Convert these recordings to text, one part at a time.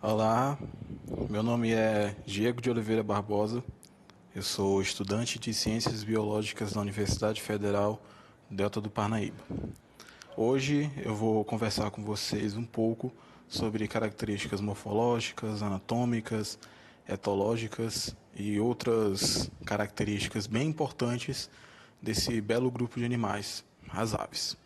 Olá, meu nome é Diego de Oliveira Barbosa, eu sou estudante de Ciências Biológicas na Universidade Federal Delta do Parnaíba. Hoje eu vou conversar com vocês um pouco sobre características morfológicas, anatômicas, etológicas e outras características bem importantes desse belo grupo de animais, as aves.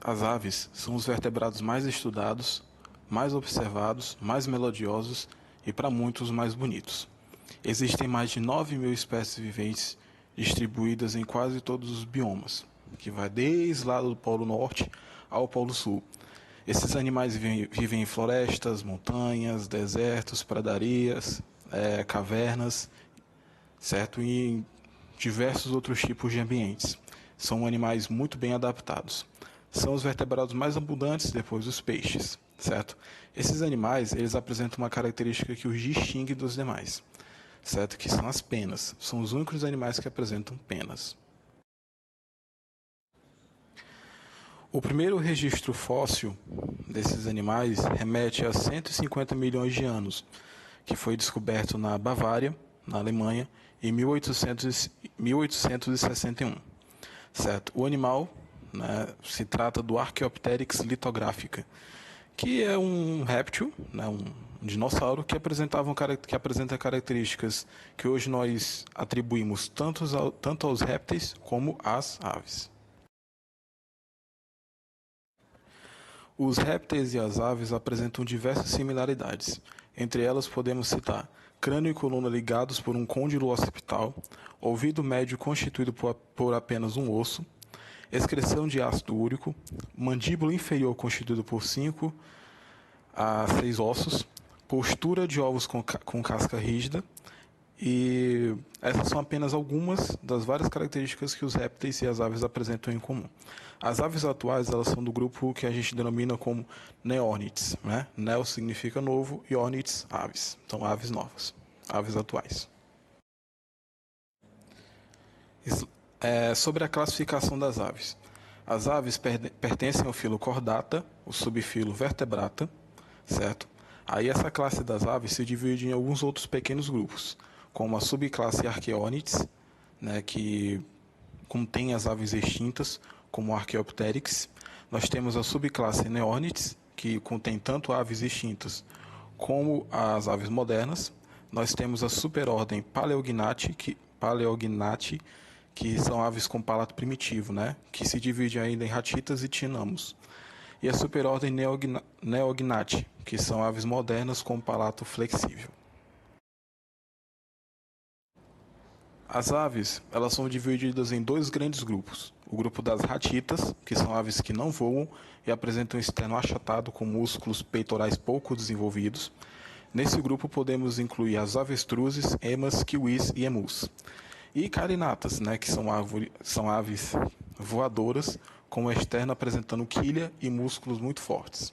As aves são os vertebrados mais estudados, mais observados, mais melodiosos e, para muitos, mais bonitos. Existem mais de 9.000 espécies viventes distribuídas em quase todos os biomas, que vai desde lá do Polo Norte ao Polo Sul. Esses animais vivem em florestas, montanhas, desertos, pradarias, cavernas, certo? E em diversos outros tipos de ambientes. São animais muito bem adaptados. São os vertebrados mais abundantes depois dos peixes, certo? Esses animais, eles apresentam uma característica que os distingue dos demais, certo? Que são as penas. São os únicos animais que apresentam penas. O primeiro registro fóssil desses animais remete a 150 milhões de anos, que foi descoberto na Bavária, na Alemanha, em 1861. Certo? O animal, né, se trata do Archaeopteryx litográfica, que é um réptil, né, um dinossauro que apresenta características que hoje nós atribuímos tanto aos répteis como às aves. Os répteis e as aves apresentam diversas similaridades. Entre elas podemos citar crânio e coluna ligados por um côndilo occipital, ouvido médio constituído por apenas um osso, excreção de ácido úrico, mandíbula inferior constituído por 5 a 6 ossos, postura de ovos com casca rígida, e essas são apenas algumas das várias características que os répteis e as aves apresentam em comum. As aves atuais, elas são do grupo que a gente denomina como neornites, né? Neo significa novo e ornites, aves. Então, aves novas, aves atuais. Sobre a classificação das aves. As aves pertencem ao filo Chordata, o subfilo Vertebrata, certo? Aí essa classe das aves se divide em alguns outros pequenos grupos, como a subclasse Archaeornis, né, que contém as aves extintas, como o Archaeopteryx. Nós temos a subclasse Neorniths, que contém tanto aves extintas como as aves modernas. Nós temos a superordem Paleognathae, que são aves com palato primitivo, né, que se divide ainda em ratitas e tinamos. E a superordem Neognathae, que são aves modernas com palato flexível. As aves, elas são divididas em dois grandes grupos. O grupo das ratitas, que são aves que não voam e apresentam um externo achatado com músculos peitorais pouco desenvolvidos. Nesse grupo podemos incluir as avestruzes, emas, kiwis e emus. E carinatas, né, que são aves voadoras com o externo apresentando quilha e músculos muito fortes.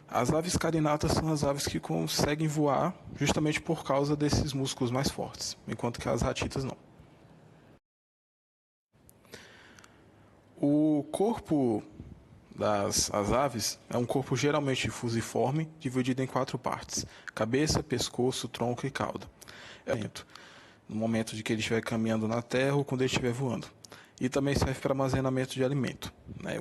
As aves carinatas são as aves que conseguem voar justamente por causa desses músculos mais fortes, enquanto que as ratitas não. O corpo das aves é um corpo geralmente fusiforme, dividido em 4 partes: cabeça, pescoço, tronco e cauda. No momento de que ele estiver caminhando na terra ou quando ele estiver voando. E também serve para armazenamento de alimento, né?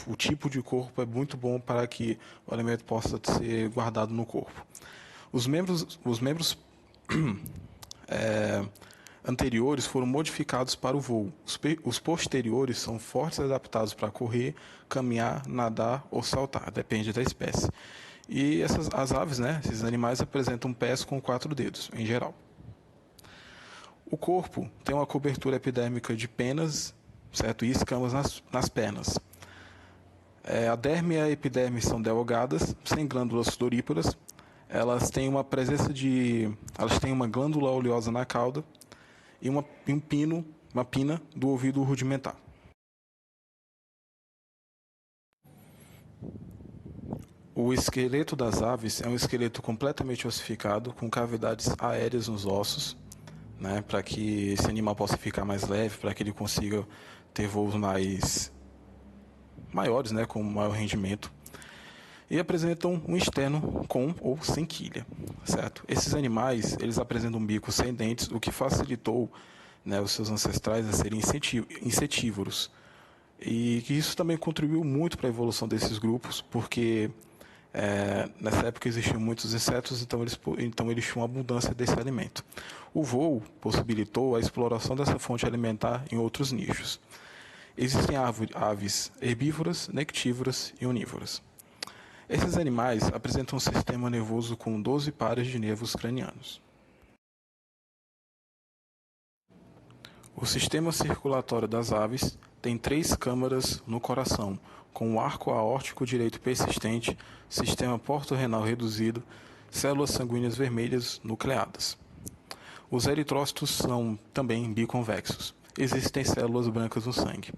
O tipo de corpo é muito bom para que o alimento possa ser guardado no corpo. Os membros anteriores foram modificados para o voo. Os posteriores são fortes e adaptados para correr, caminhar, nadar ou saltar, depende da espécie. E as aves, né, esses animais apresentam pés com 4 dedos, em geral. O corpo tem uma cobertura epidérmica de penas, certo? E escamas nas pernas. A derme e a epiderme são delgadas, sem glândulas sudoríparas. Elas têm uma glândula oleosa na cauda e uma pina do ouvido rudimentar. O esqueleto das aves é um esqueleto completamente ossificado, com cavidades aéreas nos ossos, né, para que esse animal possa ficar mais leve, para que ele consiga ter voos maiores, né, com maior rendimento, e apresentam um externo com ou sem quilha, certo? Esses animais, eles apresentam um bico sem dentes, o que facilitou, né, os seus ancestrais a serem insetívoros. E que isso também contribuiu muito para a evolução desses grupos, porque nessa época existiam muitos insetos, então eles tinham abundância desse alimento. O voo possibilitou a exploração dessa fonte alimentar em outros nichos. Existem aves herbívoras, nectívoras e onívoras. Esses animais apresentam um sistema nervoso com 12 pares de nervos cranianos. O sistema circulatório das aves tem 3 câmaras no coração, com o arco aórtico direito persistente, sistema porto-renal reduzido, células sanguíneas vermelhas nucleadas. Os eritrócitos são também biconvexos. Existem células brancas no sangue.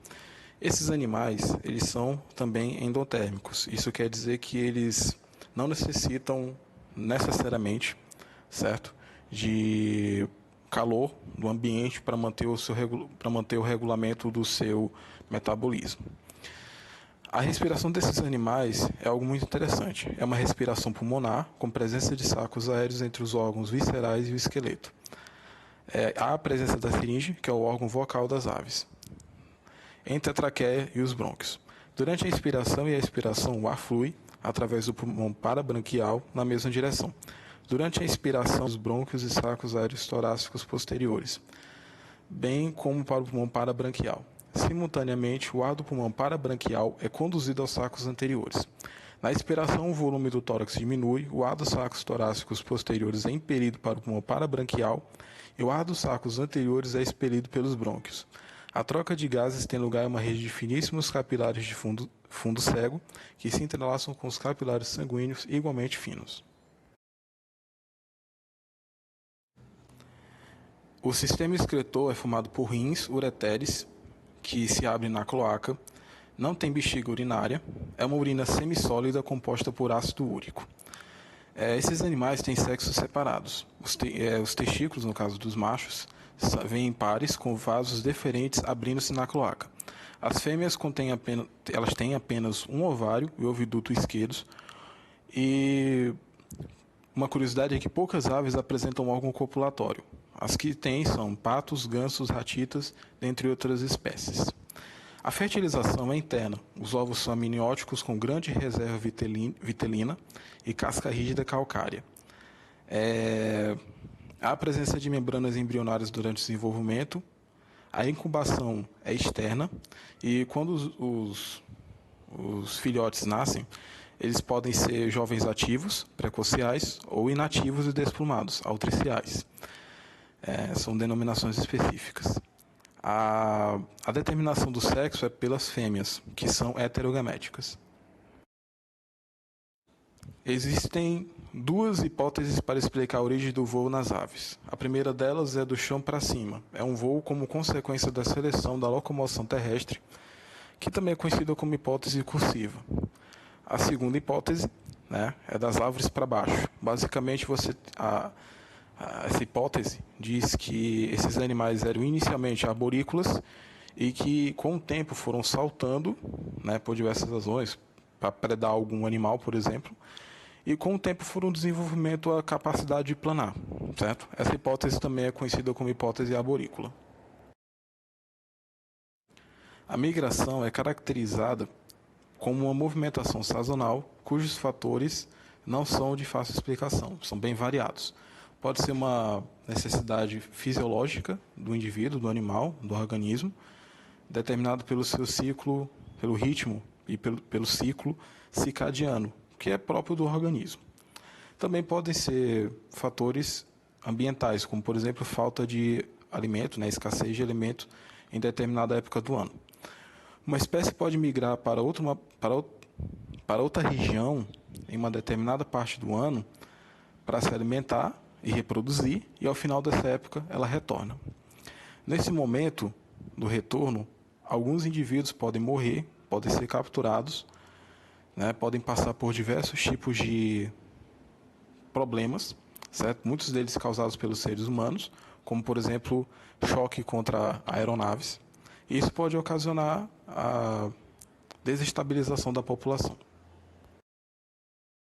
Esses animais, eles são também endotérmicos. Isso quer dizer que eles não necessitam necessariamente, certo, de calor do ambiente para manter o regulamento do seu metabolismo. A respiração desses animais é algo muito interessante. É uma respiração pulmonar, com presença de sacos aéreos entre os órgãos viscerais e o esqueleto. Há a presença da faringe, que é o órgão vocal das aves, entre a traqueia e os brônquios. Durante a inspiração e a expiração, o ar flui através do pulmão parabranquial na mesma direção. Durante a inspiração, os brônquios e sacos aéreos torácicos posteriores, bem como para o pulmão parabranquial. Simultaneamente, o ar do pulmão parabranquial é conduzido aos sacos anteriores. Na expiração, o volume do tórax diminui, o ar dos sacos torácicos posteriores é impelido para o pulmão parabranquial e o ar dos sacos anteriores é expelido pelos brônquios. A troca de gases tem lugar em uma rede de finíssimos capilares de fundo cego que se entrelaçam com os capilares sanguíneos igualmente finos. O sistema excretor é formado por rins, ureteres, que se abrem na cloaca, não tem bexiga urinária, é uma urina semissólida composta por ácido úrico. Esses animais têm sexos separados. Os testículos, no caso dos machos, vêm em pares com vasos deferentes abrindo-se na cloaca. As fêmeas elas têm apenas um ovário e oviduto esquerdos. E uma curiosidade é que poucas aves apresentam órgão copulatório. As que têm são patos, gansos, ratitas, dentre outras espécies. A fertilização é interna. Os ovos são amnióticos com grande reserva vitelina e casca rígida calcária. Há a presença de membranas embrionárias durante o desenvolvimento. A incubação é externa e quando os filhotes nascem, eles podem ser jovens ativos, precociais, ou inativos e desplumados, altriciais. São denominações específicas. A determinação do sexo é pelas fêmeas, que são heterogaméticas. Existem 2 hipóteses para explicar a origem do voo nas aves. A primeira delas é do chão para cima. É um voo como consequência da seleção da locomoção terrestre, que também é conhecida como hipótese cursiva. A segunda hipótese, né, é das árvores para baixo. Basicamente, essa hipótese diz que esses animais eram inicialmente arborícolas e que, com o tempo, foram saltando, né, por diversas razões, para predar algum animal, por exemplo, e com o tempo foram desenvolvendo a capacidade de planar, certo? Essa hipótese também é conhecida como hipótese arborícola. A migração é caracterizada como uma movimentação sazonal cujos fatores não são de fácil explicação, são bem variados. Pode ser uma necessidade fisiológica do indivíduo, do animal, do organismo, determinado pelo seu ciclo, pelo ritmo e pelo ciclo circadiano, que é próprio do organismo. Também podem ser fatores ambientais, como, por exemplo, falta de alimento, né, escassez de alimento em determinada época do ano. Uma espécie pode migrar para outra região em uma determinada parte do ano para se alimentar e reproduzir, e ao final dessa época ela retorna. Nesse momento do retorno, alguns indivíduos podem morrer, podem ser capturados, né, podem passar por diversos tipos de problemas, certo? Muitos deles causados pelos seres humanos, como, por exemplo, choque contra aeronaves. Isso pode ocasionar desestabilização da população.